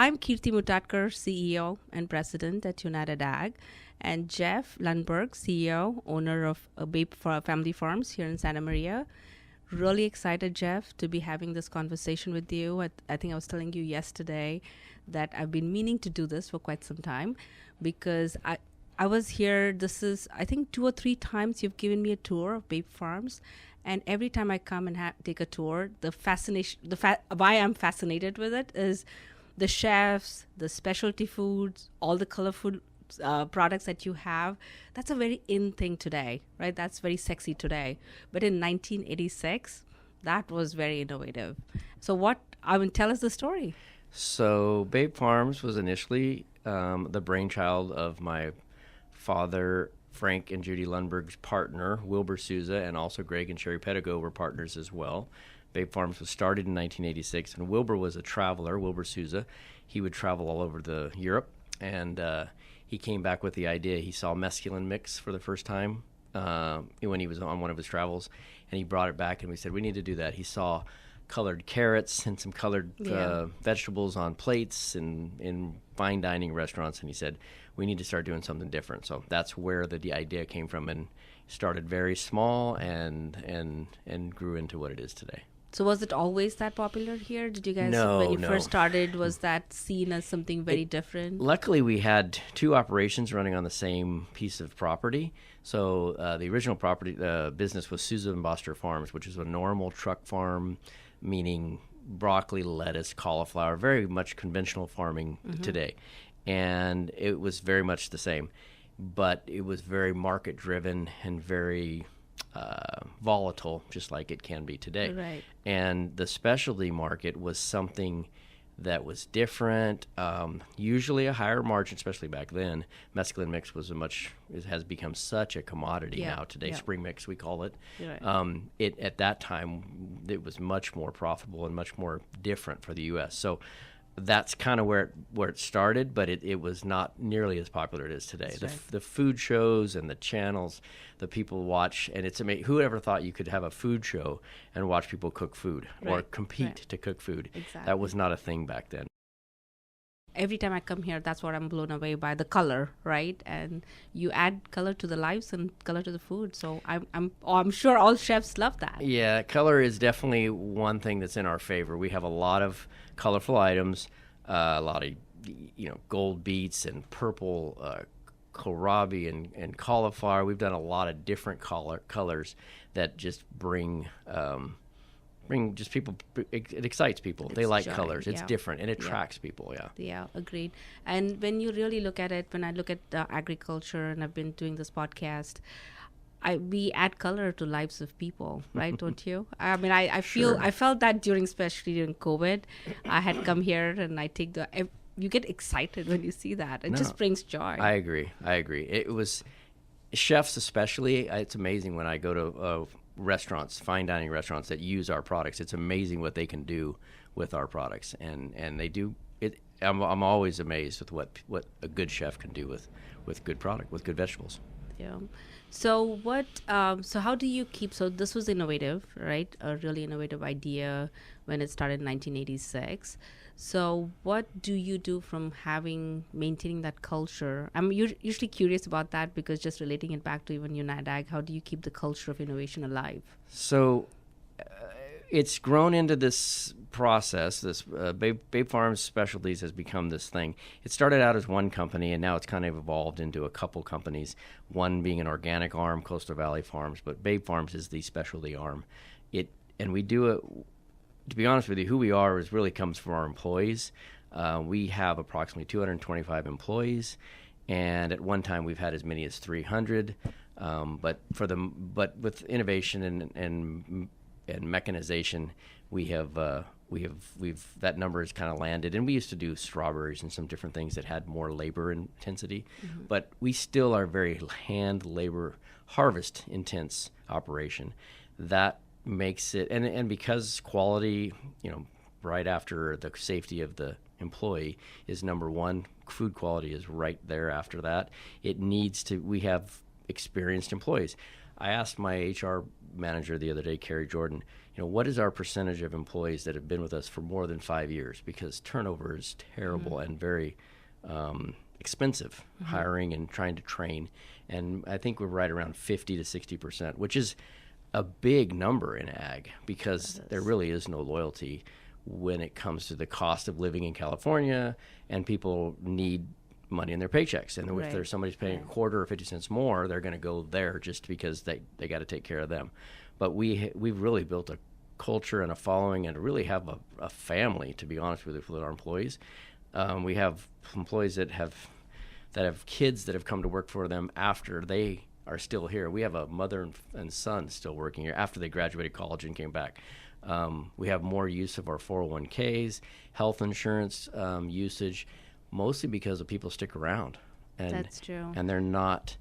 I'm Kirti Mutatkar, CEO and President at UnitedAg, and Jeff Lundberg, CEO, owner of Babe Family Farms here in Santa Maria. Really excited, Jeff, to be having this conversation with you. I think I was telling you yesterday that I've been meaning to do this for quite some time because I was here. This is, I think, 2 or 3 times you've given me a tour of Babe Farms. And every time I come and take a tour, the fascination, why I'm fascinated with it is the chefs, the specialty foods, all the colorful products that you have. That's a very in thing today, right? That's very sexy today. But in 1986, that was very innovative. So tell us the story. So Babe Farms was initially the brainchild of my father, Frank and Judy Lundberg's partner, Wilbur Souza, and also Greg and Sherry Pedigo were partners as well. Babe Farms was started in 1986, and Wilbur was a traveler, Wilbur Souza. He would travel all over Europe, and he came back with the idea. He saw mescaline mix for the first time when he was on one of his travels, and he brought it back, and we said, we need to do that. He saw colored carrots and some colored vegetables on plates in fine dining restaurants, and he said, we need to start doing something different. So that's where the idea came from, and started very small and grew into what it is today. So was it always that popular here? Did you guys, No, when you first started, was that seen as something very different? Luckily, we had 2 operations running on the same piece of property. So the original property business was Souza and Boster Farms, which is a normal truck farm, meaning broccoli, lettuce, cauliflower, very much conventional farming today. And it was very much the same, but it was very market-driven and very volatile, just like it can be today. Right. And the specialty market was something that was different, usually a higher margin, especially back then. Mescaline mix it has become such a commodity now today. Spring mix, we call it. Right. At that time, it was much more profitable and much more different for the U.S. So that's kind of where it started, but it was not nearly as popular as it is today. The food shows and the channels, the people watch, and it's amazing. Who ever thought you could have a food show and watch people cook food or compete to cook food? Exactly. That was not a thing back then. Every time I come here, that's what I'm blown away by, the color, right? And you add color to the lives and color to the food. So I'm sure all chefs love that. Yeah, color is definitely one thing that's in our favor. We have a lot of colorful items, a lot of gold beets and purple kohlrabi and cauliflower. We've done a lot of different colors that just bring just people. It excites people. They like joy, colors. It's different and it attracts people. Yeah, agreed. And when you really look at it, when I look at agriculture, and I've been doing this podcast, we add color to lives of people, right? Don't you? I mean, I felt that especially during COVID. I had come here and I take you get excited when you see that. It just brings joy. I agree. It was chefs especially. It's amazing when I go to restaurants, fine dining restaurants that use our products. It's amazing what they can do with our products, and they do it. I'm always amazed with what a good chef can do with good product, with good vegetables. Yeah. So how do you keep? So this was innovative, right? A really innovative idea when it started in 1986. So what do you do from maintaining that culture? I'm usually curious about that because just relating it back to even UnitedAg, how do you keep the culture of innovation alive? So it's grown into this process. This Babe Farms Specialties has become this thing. It started out as one company, and now it's kind of evolved into a couple companies, one being an organic arm, Coastal Valley Farms, but Babe Farms is the specialty arm. And we do it. To be honest with you, who we are really comes from our employees. We have approximately 225 and at one time we've had as many as 300. But with innovation and mechanization, we've that number has kind of landed. And we used to do strawberries and some different things that had more labor intensity, but we still are very hand labor harvest intense operation. That makes it, and because quality, right after the safety of the employee is number one, food quality is right there after that. We have experienced employees. I asked my HR manager the other day, Carrie Jordan, what is our percentage of employees that have been with us for more than 5 years? Because turnover is terrible and very expensive, hiring and trying to train. And I think we're right around 50 to 60%, which is a big number in ag because there really is no loyalty when it comes to the cost of living in California, and people need money in their paychecks. And if there's somebody's paying a quarter or 50 cents more, they're going to go there just because they got to take care of them. But we've really built a culture and a following, and really have a family, to be honest with our employees. We have employees that have kids that have come to work for them after they are still here. We have a mother and son still working here after they graduated college and came back. We have more use of our 401ks, health insurance usage, mostly because of people stick around. And, that's true. And they're not,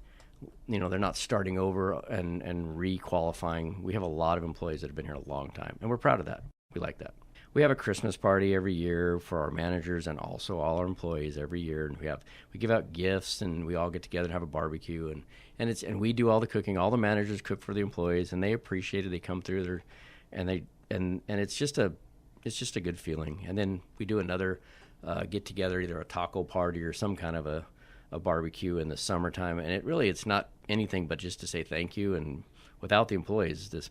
they're not starting over and re-qualifying. We have a lot of employees that have been here a long time, and we're proud of that. We like that. We have a Christmas party every year for our managers and also all our employees every year, and we give out gifts, and we all get together and have a barbecue, and we do all the cooking. All the managers cook for the employees, and they appreciate it. They come through and it's just a good feeling. And then we do another get together, either a taco party or some kind of a barbecue in the summertime, and it's not anything but just to say thank you. And without the employees, this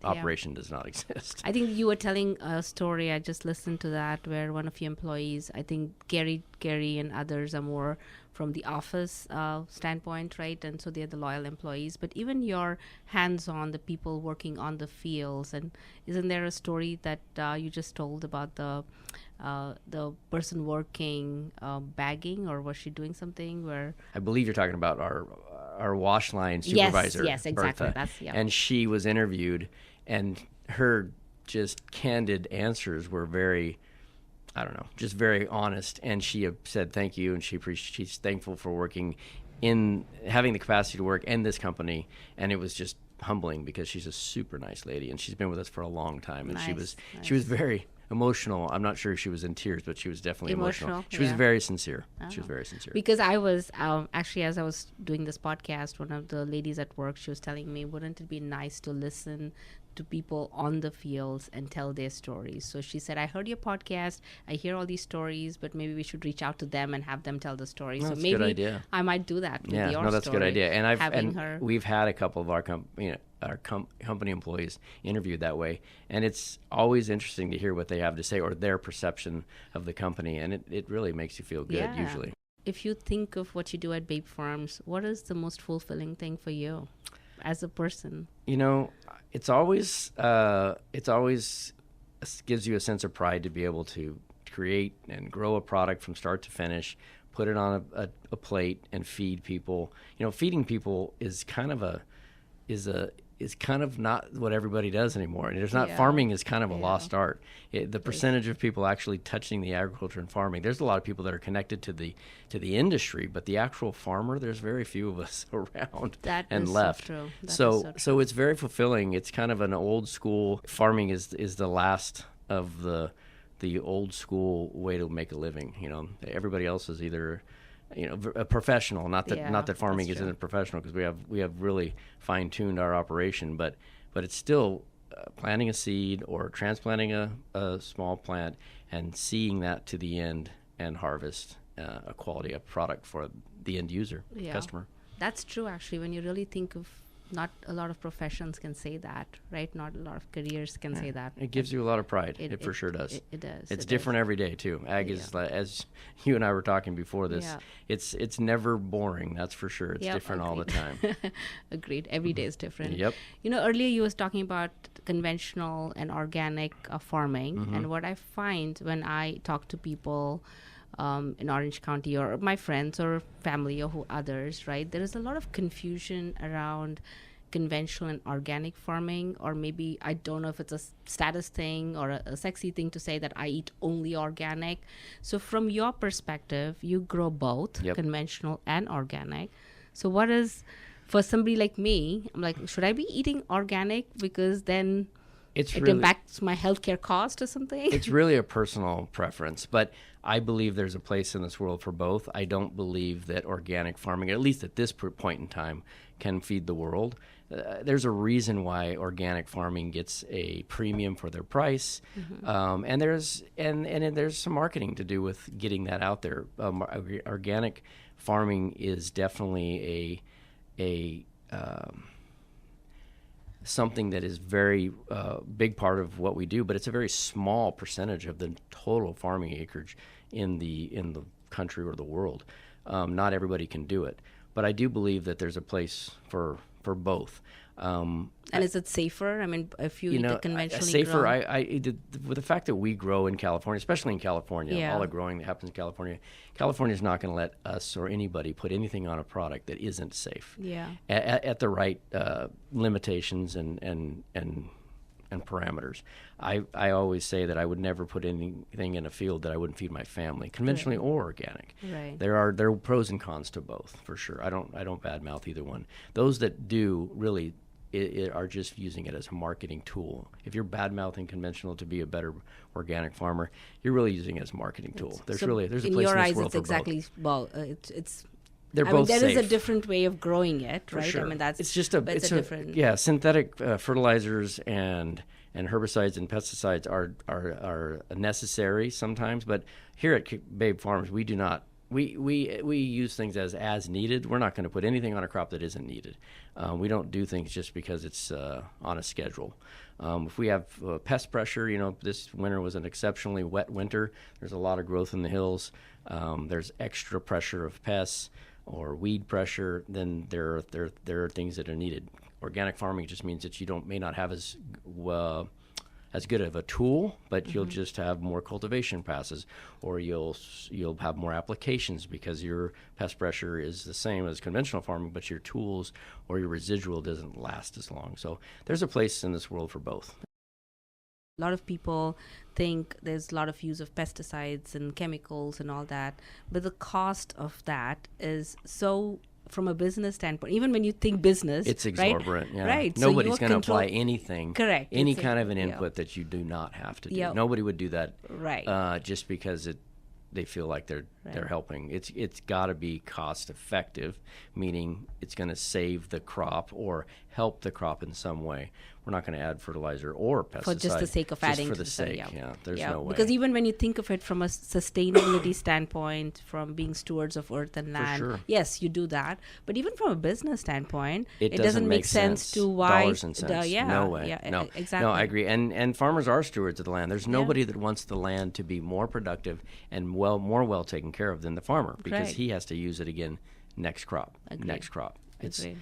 operation does not exist. I think you were telling a story, I just listened to that, where one of your employees, I think Gary and others are more from the office standpoint, right? And so they're the loyal employees. But even your hands-on, the people working on the fields, and isn't there a story that you just told about the person working bagging, or was she doing something where? I believe you're talking about our wash line supervisor. Yes, exactly. Bertha. And she was interviewed, and her just candid answers were very, just very honest. And she said thank you, and she's thankful for having the capacity to work in this company. And it was just humbling because she's a super nice lady, and she's been with us for a long time. And she was very emotional. I'm not sure if she was in tears, but she was definitely emotional. She was very sincere. She was very sincere. Because I was actually, as I was doing this podcast, one of the ladies at work, she was telling me, wouldn't it be nice to listen to people on the fields and tell their stories? So she said, I heard your podcast, I hear all these stories, but maybe we should reach out to them and have them tell the stories. That's so maybe a good idea. I might do that with your story. Yeah, that's a good idea. And we've had a couple of our company employees interviewed that way, and it's always interesting to hear what they have to say or their perception of the company, and it really makes you feel good usually. If you think of what you do at Babe Farms, what is the most fulfilling thing for you as a person? It's always gives you a sense of pride to be able to create and grow a product from start to finish, put it on a plate, and feed people. Feeding people is kind of not what everybody does anymore. And farming is kind of a lost art. The percentage of people actually touching the agriculture and farming, there's a lot of people that are connected to the industry, but the actual farmer, there's very few of us around and left. So it's very fulfilling. It's kind of an old school. Farming is the last of the old school way to make a living. Everybody else is either a professional. Not that farming isn't professional, because we have really fine-tuned our operation, but it's still planting a seed or transplanting a small plant and seeing that to the end and harvest a quality of product for the end user, customer. That's true, actually, when you really think of. Not a lot of professions can say that, right? Not a lot of careers can say that. It gives you a lot of pride. It for sure does. It does. It's different every day, too. Ag is, as you and I were talking before this, it's never boring, that's for sure. It's different all the time. Agreed. Every day is different. Yep. Earlier you was talking about conventional and organic farming, and what I find when I talk to people in Orange County, or my friends or family or others, right? There is a lot of confusion around conventional and organic farming, or maybe, I don't know if it's a status thing or a sexy thing to say that I eat only organic. So from your perspective, you grow both, conventional and organic. So what is, for somebody like me, I'm like, should I be eating organic? Because then it impacts my healthcare cost or something? It's really a personal preference, but I believe there's a place in this world for both. I don't believe that organic farming, at least at this point in time, can feed the world. there's a reason why organic farming gets a premium for their price, and there's some marketing to do with getting that out there. Organic farming is definitely a something that is very big part of what we do, but it's a very small percentage of the total farming acreage in the country or the world. Not everybody can do it, but I do believe that there's a place for both. And is it safer? I mean, if you eat the conventionally safer. grown? With the fact that we grow in California, especially in California, Yeah. all the growing that happens in California, California is not going to let us or anybody put anything on a product that isn't safe. Yeah. At the right limitations and parameters. I always say that I would never put anything in a field that I wouldn't feed my family, conventionally or organic. Right. There are pros and cons to both, for sure. I don't badmouth either one. Those that do really are just using it as a marketing tool. If you're badmouthing conventional to be a better organic farmer, you're really using it as a marketing tool. There's a place in this world your eyes, for it's exactly both. it's. They're I both mean, there is safe. a different way of growing it, For right? sure. I mean, that's it's just a different. Yeah, synthetic fertilizers and herbicides and pesticides are necessary sometimes, but here at Babe Farms we do not. We use things as needed. We're not going to put anything on a crop that isn't needed. We don't do things just because it's on a schedule. If we have pest pressure, this winter was an exceptionally wet winter. There's a lot of growth in the hills. There's extra pressure of pests or weed pressure. Then there are things that are needed. Organic farming just means that you may not have as good of a tool, but you'll just have more cultivation passes, or you'll have more applications because your pest pressure is the same as conventional farming, but your tools or your residual doesn't last as long. So there's a place in this world for both. A lot of people think there's a lot of use of pesticides and chemicals and all that, but the cost of that is so, from a business standpoint, even when you think business, it's exorbitant. Right? Yeah. Right. Nobody's so going to apply anything, correct, any kind of an input that you do not have to do. Yeah. Nobody would do that, right? Just because they feel like they're helping. It's got to be cost effective, meaning it's going to save the crop or help the crop in some way. We're not going to add fertilizer or pesticide for just the sake of adding. Just for the sake, there's no way. Because even when you think of it from a sustainability standpoint, from being stewards of earth and land, sure. Yes, you do that. But even from a business standpoint, it doesn't make sense to why dollars and cents. No way. Yeah, no, exactly. No, I agree. And farmers are stewards of the land. There's nobody that wants the land to be more productive and more well taken care of than the farmer, because he has to use it again next crop. Agreed. Next crop. Agreed.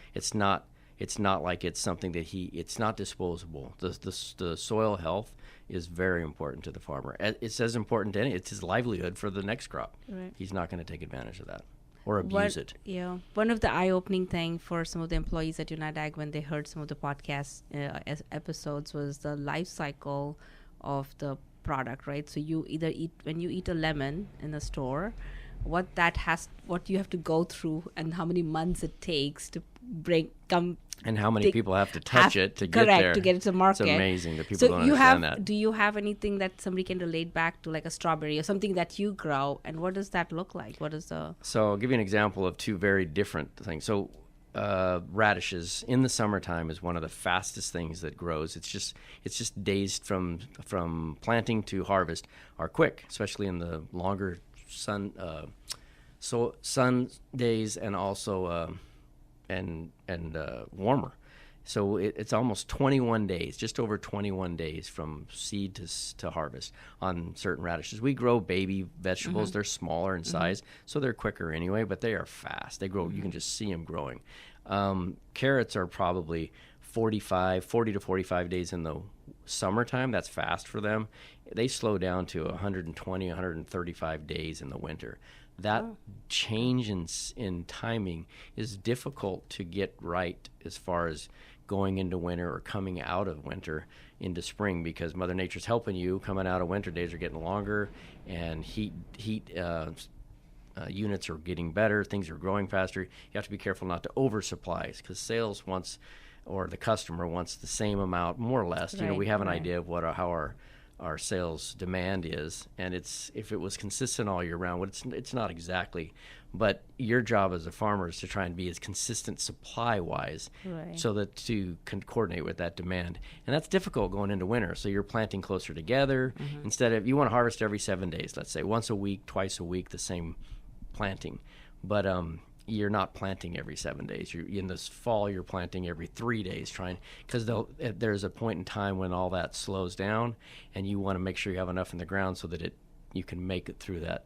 It's not like it's something that it's not disposable. The soil health is very important to the farmer. It's as important to it's his livelihood for the next crop. Right. He's not going to take advantage of that or abuse it. Yeah. One of the eye-opening thing for some of the employees at UnitedAg when they heard some of the podcast episodes was the life cycle of the product, right? So when you eat a lemon in a store, what you have to go through and how many months it takes to and how many people have to touch it to get there. To get it to market. It's amazing that people don't understand that. Do you have anything that somebody can relate back to, like a strawberry or something that you grow, and what does that look like? So I'll give you an example of two very different things. So radishes in the summertime is one of the fastest things that grows. It's just days from planting to harvest are quick, especially in the longer sun days and also and warmer. So it's almost 21 days, just over 21 days from seed to harvest on certain radishes. We grow baby vegetables. Mm-hmm. They're smaller in size, so they're quicker anyway, but they are fast. They grow. Mm-hmm. You can just see them growing. Carrots are probably 40 to 45 days in the summertime. That's fast for them. They slow down to 120, 135 days in the winter. That change in timing is difficult to get right as far as going into winter or coming out of winter into spring, because Mother Nature's helping you. Coming out of winter, days are getting longer, and heat units are getting better. Things are growing faster. You have to be careful not to oversupply, because sales wants, or the customer wants, the same amount, more or less. Right, we have an idea of how our sales demand is, and if it was consistent all year round, it's not exactly, but your job as a farmer is to try and be as consistent supply-wise, so that to coordinate with that demand, and that's difficult going into winter. So you're planting closer together instead of, you want to harvest every 7 days, let's say once a week, twice a week, the same planting, but you're not planting every 7 days. In this fall, you're planting every 3 days, because there's a point in time when all that slows down, and you want to make sure you have enough in the ground so that you can make it through that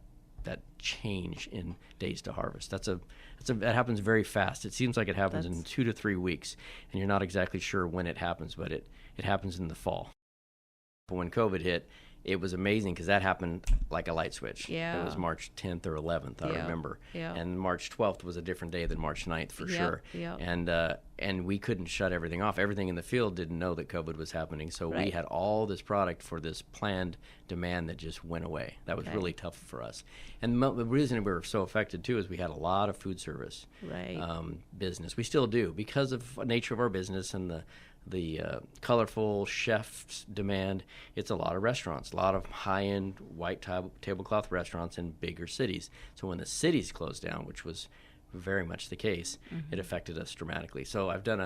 change in days to harvest. That happens very fast. It seems like it happens in 2 to 3 weeks, and you're not exactly sure when it happens, but it happens in the fall. But when COVID hit, it was amazing because that happened like a light switch. Yeah. It was March 10th or 11th, I remember. Yeah. And March 12th was a different day than March 9th for sure. Yeah. And we couldn't shut everything off. Everything in the field didn't know that COVID was happening. So we had all this product for this planned demand that just went away. That was really tough for us. And the reason we were so affected too is we had a lot of food service business. We still do because of the nature of our business and the colorful chef's demand. It's a lot of restaurants, a lot of high-end white tablecloth restaurants in bigger cities. So when the cities closed down, which was very much the case, it affected us dramatically. So I've done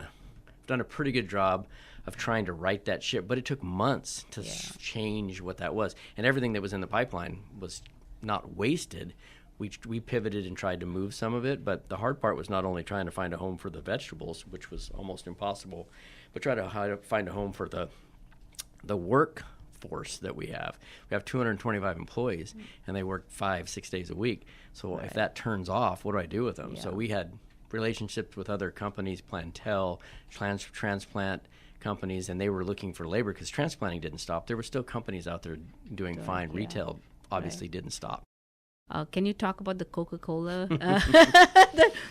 a pretty good job of trying to right that ship, but it took months to change what that was. And everything that was in the pipeline was not wasted. We pivoted and tried to move some of it, but the hard part was not only trying to find a home for the vegetables, which was almost impossible, but try to find a home for the workforce that we have. We have 225 employees, and they work 5-6 days a week. So if that turns off, what do I do with them? So we had relationships with other companies, Plantel, transplant companies, and they were looking for labor because transplanting didn't stop. There were still companies out there doing fine. Retail obviously didn't stop. Can you talk about the Coca-Cola?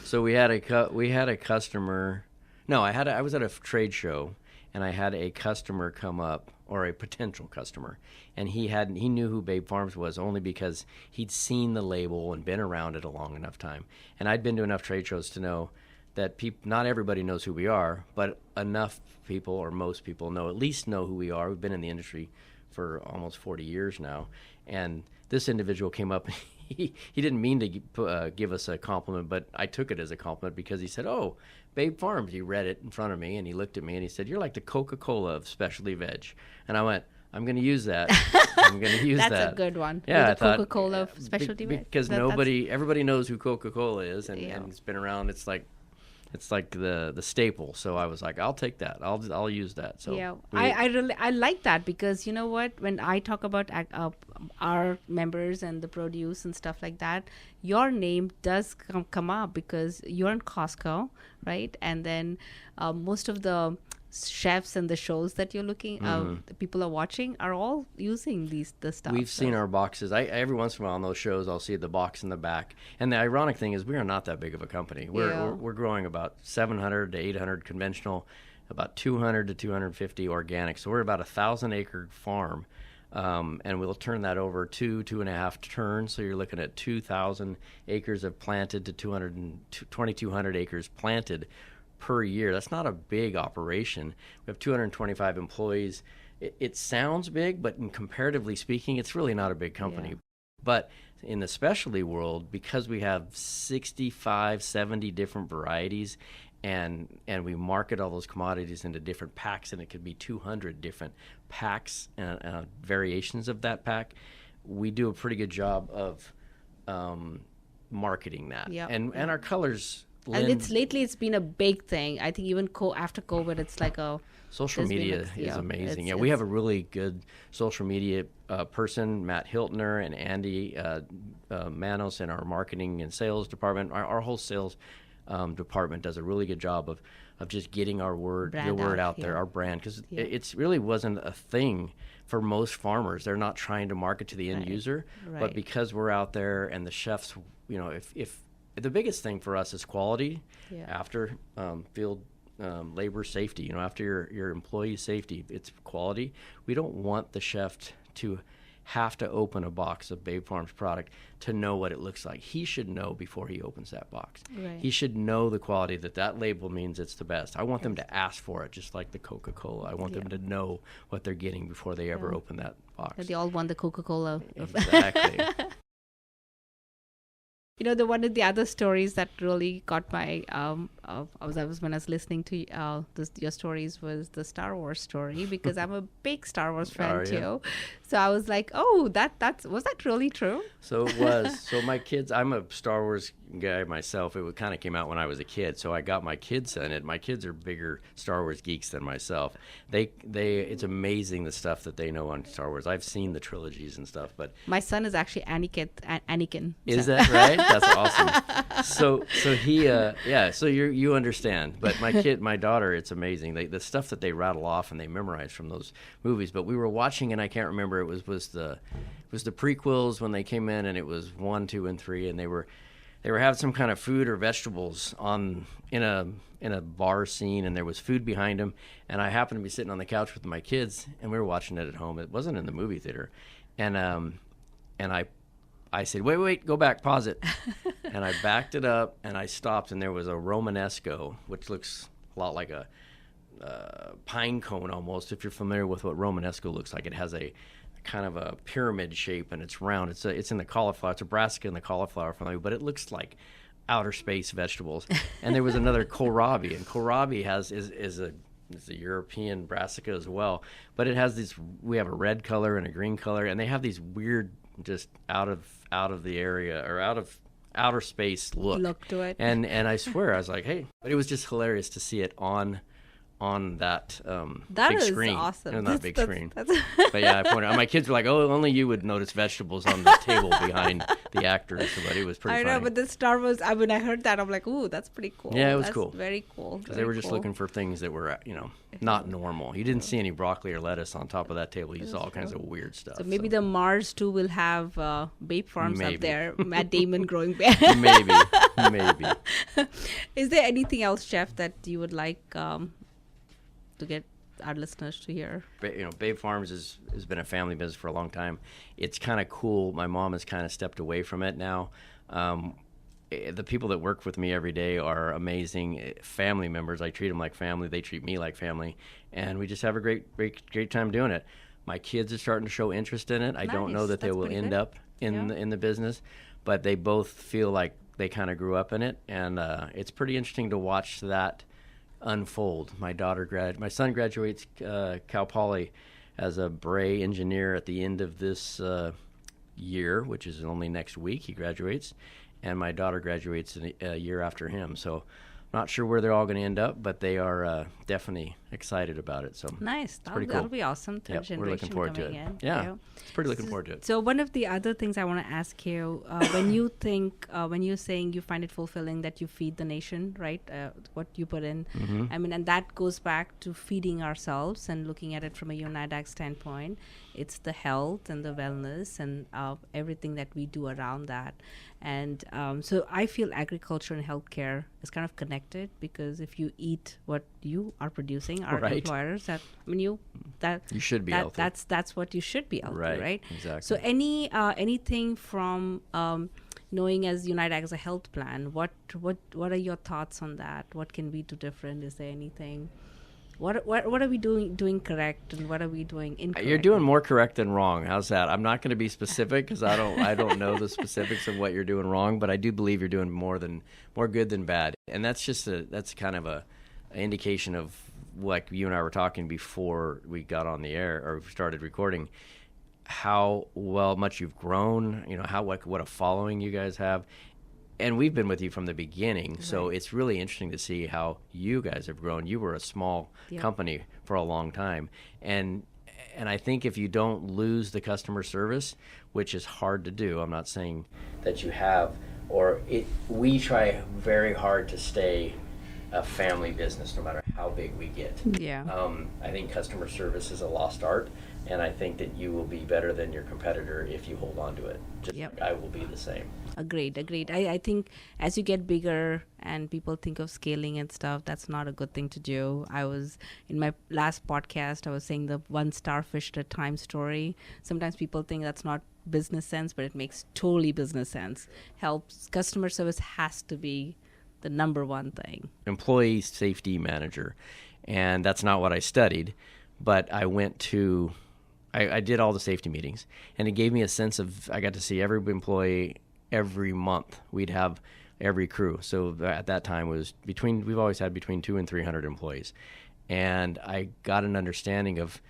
So we had a customer. No, I was at a trade show, and I had a customer come up, or a potential customer, and he knew who Babe Farms was only because he'd seen the label and been around it a long enough time. And I'd been to enough trade shows to know that not everybody knows who we are, but enough people, or most people, at least know who we are. We've been in the industry for almost 40 years now, and this individual came up. He didn't mean to give us a compliment, but I took it as a compliment because he said, "Oh, Babe Farms." He read it in front of me, and he looked at me, and he said, "You're like the Coca-Cola of specialty veg." And I went, "I'm going to use that. I'm going to use that." That's a good one. Yeah, the Coca-Cola of specialty veg. Because everybody knows who Coca-Cola is, and it's been around. It's like the staple. So I was like, I'll take that. I'll use that. So I like that because you know what? When I talk about our members and the produce and stuff like that, your name does come up because you're in Costco, right? And then most of the chefs and the shows that you're looking, people are watching, are all using the stuff. We've seen our boxes. Every once in a while on those shows, I'll see the box in the back. And the ironic thing is, we are not that big of a company. We're growing about 700 to 800 conventional, about 200 to 250 organic. So we're about 1,000-acre farm, and we'll turn that over 2.5 turns. So you're looking at 2,000 acres of planted to 2,200 acres planted per year. That's not a big operation. We have 225 employees. It sounds big, but comparatively speaking, it's really not a big company. But in the specialty world, because we have 65, 70 different varieties, and we market all those commodities into different packs, and it could be 200 different packs and variations of that pack, we do a pretty good job of marketing that. And our colors. And lately it's been a big thing. I think even after COVID, it's like social media is amazing. We have a really good social media person, Matt Hiltner and Andy Manos, in our marketing and sales department. Our whole sales department does a really good job of just getting the word out there, our brand, because it really wasn't a thing for most farmers. They're not trying to market to the end user, but because we're out there and the chefs, if the biggest thing for us is quality after field labor safety. After your employee safety, it's quality. We don't want the chef to have to open a box of Babe Farms product to know what it looks like. He should know before he opens that box. He should know the quality, that label means it's the best. I want them to ask for it, just like the Coca-Cola. I want them to know what they're getting before they ever open that box. They all want the Coca-Cola. Exactly. One of the other stories that really got my when I was listening to your stories was the Star Wars story, because I'm a big Star Wars fan too. So I was like, oh, was that really true? So it was. So my kids, I'm a Star Wars guy myself. It kind of came out when I was a kid, so I got my kids in it. My kids are bigger Star Wars geeks than myself. It's amazing the stuff that they know on Star Wars. I've seen the trilogies and stuff, but my son is actually Anakin. Is that right? That's awesome. So he, so you understand. But my daughter, it's amazing. The stuff that they rattle off and they memorize from those movies. But we were watching, and I can't remember. It was the prequels when they came in, and it was 1, 2, and 3, and they were having some kind of food or vegetables in a bar scene, and there was food behind them. And I happened to be sitting on the couch with my kids, and we were watching it at home. It wasn't in the movie theater, and I said, wait, go back, pause it. And I backed it up, and I stopped, and there was a Romanesco, which looks a lot like a pine cone almost, if you're familiar with what Romanesco looks like. It has a kind of a pyramid shape, and it's round. It's in the cauliflower. It's a brassica in the cauliflower family, but it looks like outer space vegetables. And there was another kohlrabi, and kohlrabi is a European brassica as well, but it has we have a red color and a green color, and they have these weird, just out of the area or out of outer space look to it. And I swear, I was like, hey, but it was just hilarious to see it on that big screen. Awesome. On that big screen. But yeah, I pointed. My kids were like, "Oh, only you would notice vegetables on the table behind the actors." But it was pretty funny. I know, but the Star Wars. I heard that, I'm like, "Ooh, that's pretty cool." Yeah, it was that's cool. Very cool. Because they were just looking for things that were, not normal. You didn't see any broccoli or lettuce on top of that table. You saw all kinds of weird stuff. So maybe the Mars 2 will have Babe Farms up there. Matt Damon growing bear. Maybe. Is there anything else, Jeff, that you would like to get our listeners to hear? Babe Farms has been a family business for a long time. It's kind of cool. My mom has kind of stepped away from it now. The people that work with me every day are amazing family members. I treat them like family. They treat me like family, and we just have a great time doing it. My kids are starting to show interest in it. I don't know that they will end up in the business, but they both feel like they kind of grew up in it, and it's pretty interesting to watch that unfold. My son graduates Cal Poly as a Bray engineer at the end of this year, which is only next week. He graduates, and my daughter graduates a year after him. So not sure where they're all going to end up, but they are definitely excited about it. So nice. Pretty cool. That'll be awesome. Third generation we're looking forward to it. Yeah, it's pretty looking forward to it. So one of the other things I want to ask you, when you think, when you're saying you find it fulfilling that you feed the nation, right? What you put in, and that goes back to feeding ourselves and looking at it from a UnitedAg standpoint. It's the health and the wellness and everything that we do around that. And so I feel agriculture and healthcare is kind of connected, because if you eat what you are producing, our employers, you should be healthy. That's what you should be healthy, right? Exactly. So anything from knowing as UnitedAg as a health plan, what are your thoughts on that? What can we do different? Is there anything? What are we doing correct, and what are we doing incorrect? You're doing more correct than wrong. How's that? I'm not going to be specific because I don't know the specifics of what you're doing wrong, but I do believe you're doing more good than bad, and that's kind of an indication of, like you and I were talking before we got on the air or started recording, how much you've grown. What a following you guys have. And we've been with you from the beginning, so it's really interesting to see how you guys have grown. You were a small company for a long time, and I think if you don't lose the customer service, which is hard to do, I'm not saying that you have, we try very hard to stay a family business no matter how big we get. I think customer service is a lost art, and I think that you will be better than your competitor if you hold on to it. Like I will be the same. Agreed. I think as you get bigger and people think of scaling and stuff, that's not a good thing to do. I was, in my last podcast, I was saying the one starfish at a time story. Sometimes people think that's not business sense, but it makes totally business sense. Customer service has to be the number one thing. Employee safety manager. And that's not what I studied, but I went to I did all the safety meetings, and it gave me a sense of, I got to see every employee every month. We'd have every crew. So at that time we've always had between 200 and 300 employees. And I got an understanding of,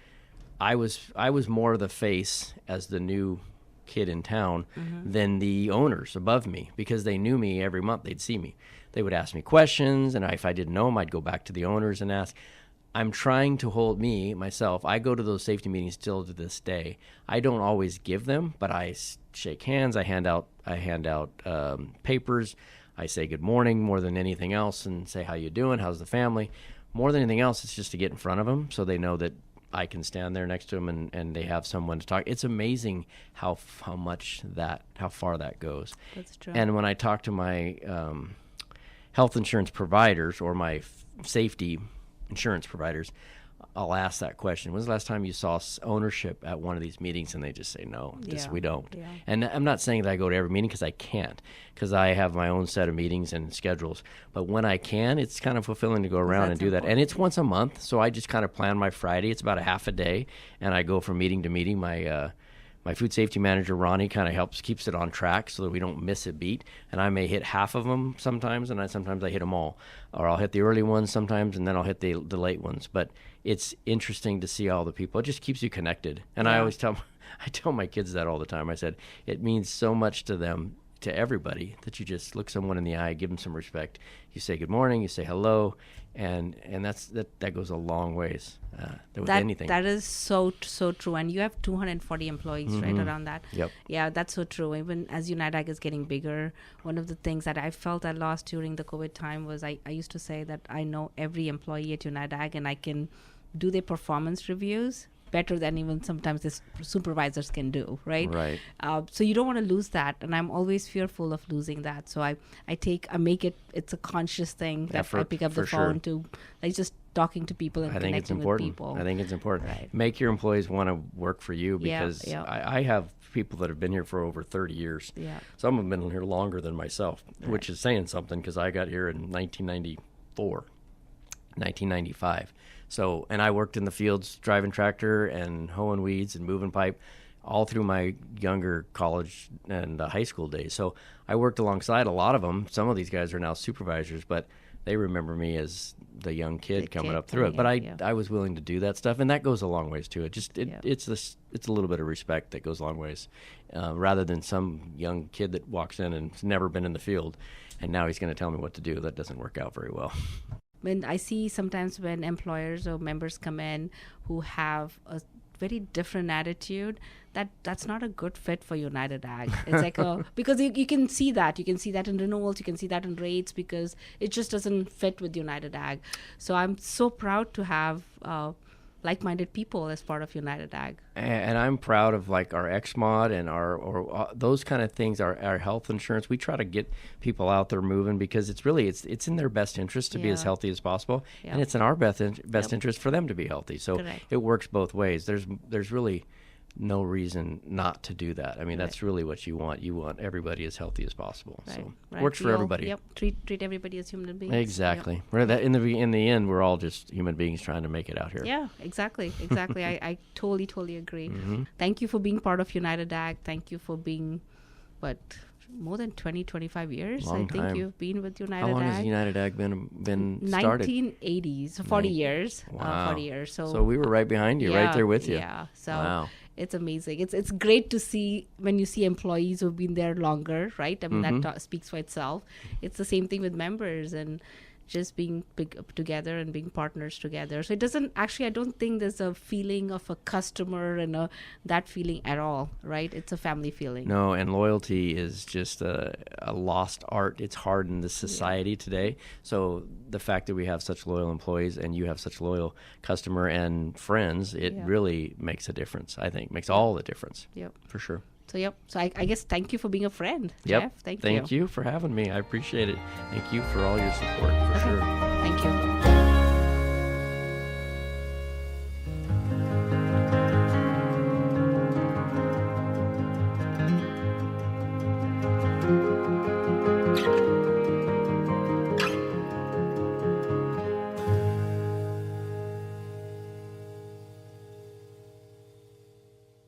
I was more the face as the new kid in town than the owners above me, because they knew me every month. They'd see me. They would ask me questions, and if I didn't know them, I'd go back to the owners and ask. I'm trying to hold myself. I go to those safety meetings still to this day. I don't always give them, but I shake hands. I hand out papers. I say good morning more than anything else, and say, how you doing? How's the family? More than anything else, it's just to get in front of them so they know that I can stand there next to them and they have someone to talk. It's amazing how far that goes. That's true. And when I talk to my health insurance providers or my safety insurance providers, I'll ask that question. When's the last time you saw ownership at one of these meetings? And they just say, no, we don't. Yeah. And I'm not saying that I go to every meeting, because I can't, because I have my own set of meetings and schedules. But when I can, it's kind of fulfilling to go around and do that. And it's once a month, so I just kind of plan my Friday. It's about a half a day, and I go from meeting to meeting. My food safety manager, Ronnie, kind of keeps it on track so that we don't miss a beat. And I may hit half of them sometimes, and sometimes I hit them all. Or I'll hit the early ones sometimes, and then I'll hit the late ones. But it's interesting to see all the people. It just keeps you connected. And I always tell my kids that all the time. I said, it means so much to them, to everybody, that you just look someone in the eye, give them some respect. You say good morning, you say hello, and that goes a long ways with anything. That is so true. And you have 240 employees right around that. Yep. Yeah, that's so true. Even as UnitedAg is getting bigger, one of the things that I felt I lost during the COVID time was I used to say that I know every employee at UnitedAg, and I can do their performance reviews better than even sometimes the supervisors can do, right? Right. So you don't want to lose that, and I'm always fearful of losing that. So I make it's a conscious thing that I pick up the phone to, like, just talking to people and connecting with people. I think it's important. Right. Make your employees want to work for you, because I have people that have been here for over 30 years. Yeah. Some have been here longer than myself, which is saying something, because I got here in 1995. So, and I worked in the fields driving tractor and hoeing weeds and moving pipe all through my younger college and high school days. So I worked alongside a lot of them. Some of these guys are now supervisors, but they remember me as the young kid coming up through it. But I was willing to do that stuff, and that goes a long ways too. It's a little bit of respect that goes a long ways, rather than some young kid that walks in and has never been in the field, and now he's going to tell me what to do. That doesn't work out very well. When I see sometimes when employers or members come in who have a very different attitude, that's not a good fit for UnitedAg. It's like because you can see that. You can see that in renewals. You can see that in rates, because it just doesn't fit with UnitedAg. So I'm so proud to have like-minded people as part of UnitedAg. And I'm proud of, like, our XMod and our those kind of things, our health insurance. We try to get people out there moving, because it's in their best interest to be as healthy as possible, and it's in our best interest for them to be healthy. So it works both ways. There's really no reason not to do that. I mean, that's really what you want. You want everybody as healthy as possible. So it works for everybody. Yep. Treat everybody as human beings. Exactly. Yep. In the end, we're all just human beings trying to make it out here. Yeah, exactly. I totally agree. Mm-hmm. Thank you for being part of UnitedAg. Thank you for being, more than 25 years. Long I think time. You've been with UnitedAg. How long has UnitedAg been started? 1980s, 40 years. Wow. 40 years. So we were right behind you, right there with you. Yeah. So wow. It's amazing. It's great to see when you see employees who've been there longer, right? I mean, that speaks for itself. It's the same thing with members, and just being together and being partners together. So it doesn't actually, I don't think there's a feeling of a customer and that feeling at all, right? It's a family feeling. No, and loyalty is just a lost art. It's hard in this society today. So the fact that we have such loyal employees and you have such loyal customer and friends, it really makes a difference, I think. Makes all the difference. Yep. For sure. So, So I guess thank you for being a friend, Yep. Jeff. Thank you for having me. I appreciate it. Thank you for all your support, for sure. Thank you.